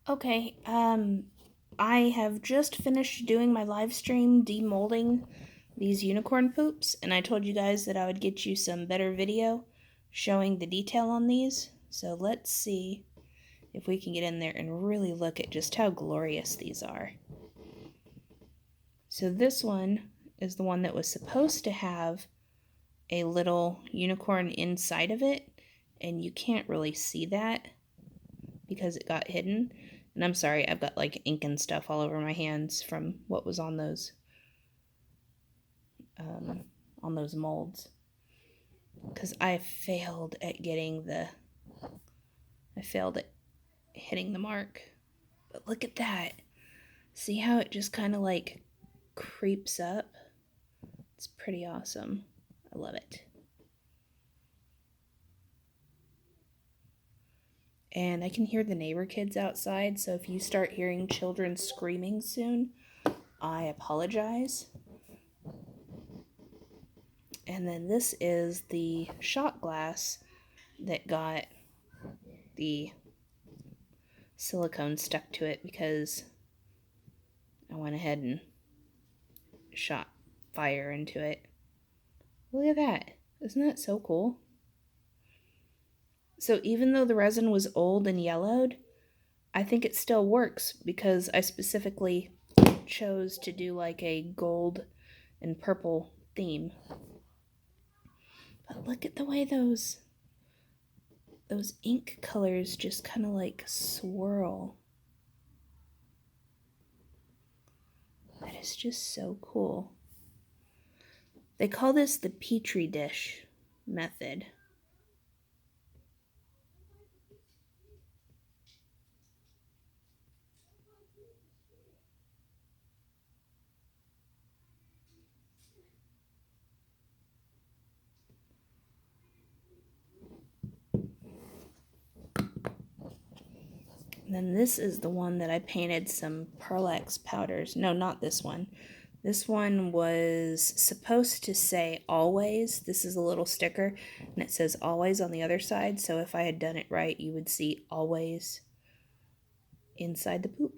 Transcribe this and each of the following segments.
Okay, I have just finished doing my live stream demolding these unicorn poops, and I told you guys that I would get you some better video showing the detail on these. So let's see if we can get in there and really look at just how glorious these are. So this one is the one that was supposed to have a little unicorn inside of it, and you can't really see that because it got hidden. And I'm sorry, I've got like ink and stuff all over my hands from what was um, on those molds. Because I failed at hitting the mark. But look at that. See how it just kind of like creeps up? It's pretty awesome. I love it. And I can hear the neighbor kids outside, so if you start hearing children screaming soon, I apologize. And then this is the shot glass that got the silicone stuck to it because I went ahead and shot fire into it. Look at that. Isn't that so cool? So even though the resin was old and yellowed, I think it still works because I specifically chose to do like a gold and purple theme. But look at the way those ink colors just kind of like swirl. That is just so cool. They call this the Petri dish method. And then this is the one that I painted some Pearl powders. No, not this one. This one was supposed to say always. This is a little sticker, and it says always on the other side. So if I had done it right, you would see always inside the poop.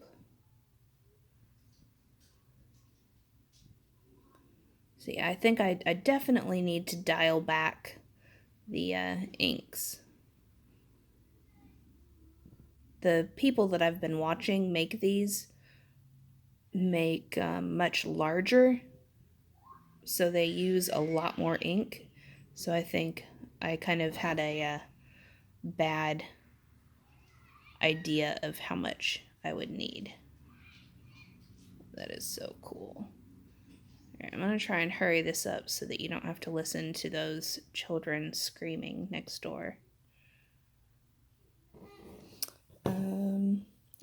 See, I think I definitely need to dial back the inks. The people that I've been watching make these make much larger, so they use a lot more ink. So I think I kind of had a bad idea of how much I would need. That is so cool. Right, I'm going to try and hurry this up so that you don't have to listen to those children screaming next door.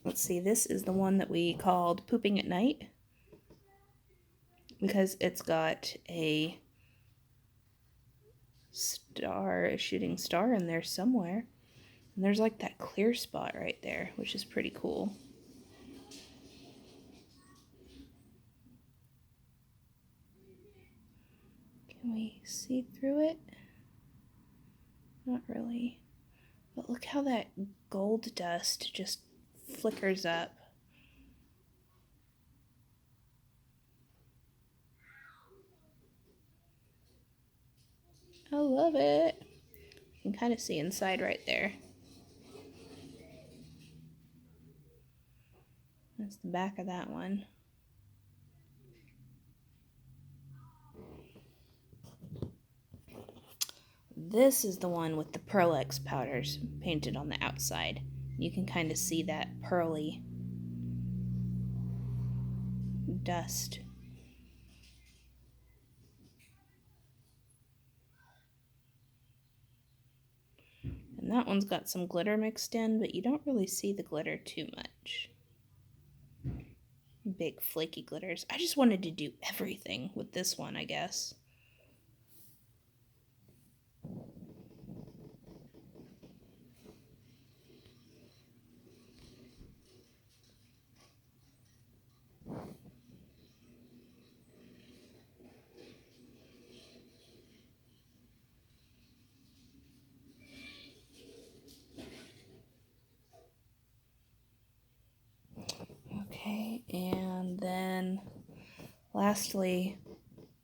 Let's see, this is the one that we called Pooping at Night because it's got a shooting star in there somewhere. And there's like that clear spot right there, which is pretty cool. Can we see through it? Not really. But look how that gold dust just flickers up. I love it. You can kind of see inside right there. That's the back of that one. This is the one with the Pearl powders painted on the outside. You can kind of see that pearly dust. And that one's got some glitter mixed in, but you don't really see the glitter too much. Big flaky glitters. I just wanted to do everything with this one, I guess. Okay, and then lastly,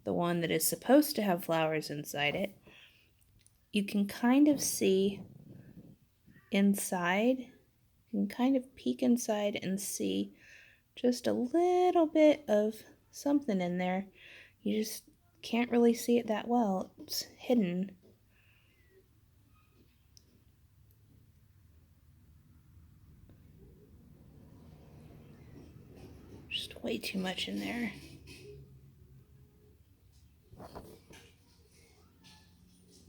the one that is supposed to have flowers inside it. You can kind of see inside. You can kind of peek inside and see just a little bit of something in there. You just can't really see it that well. It's hidden. Just way too much in there.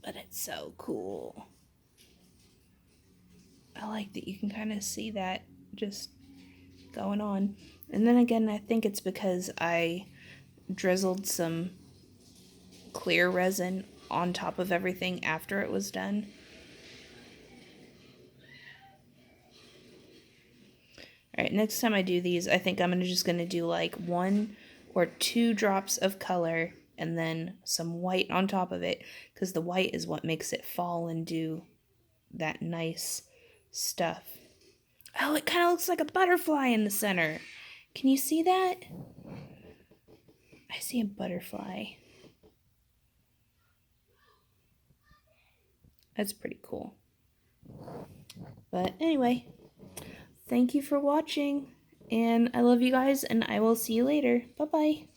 But it's so cool. I like that you can kind of see that just going on. And then again, I think it's because I drizzled some clear resin on top of everything after it was done. Alright, next time I do these, I think I'm just going to do like 1 or 2 drops of color and then some white on top of it, because the white is what makes it fall and do that nice stuff. Oh, it kind of looks like a butterfly in the center. Can you see that? I see a butterfly. That's pretty cool. But anyway, thank you for watching, and I love you guys, and I will see you later. Bye-bye.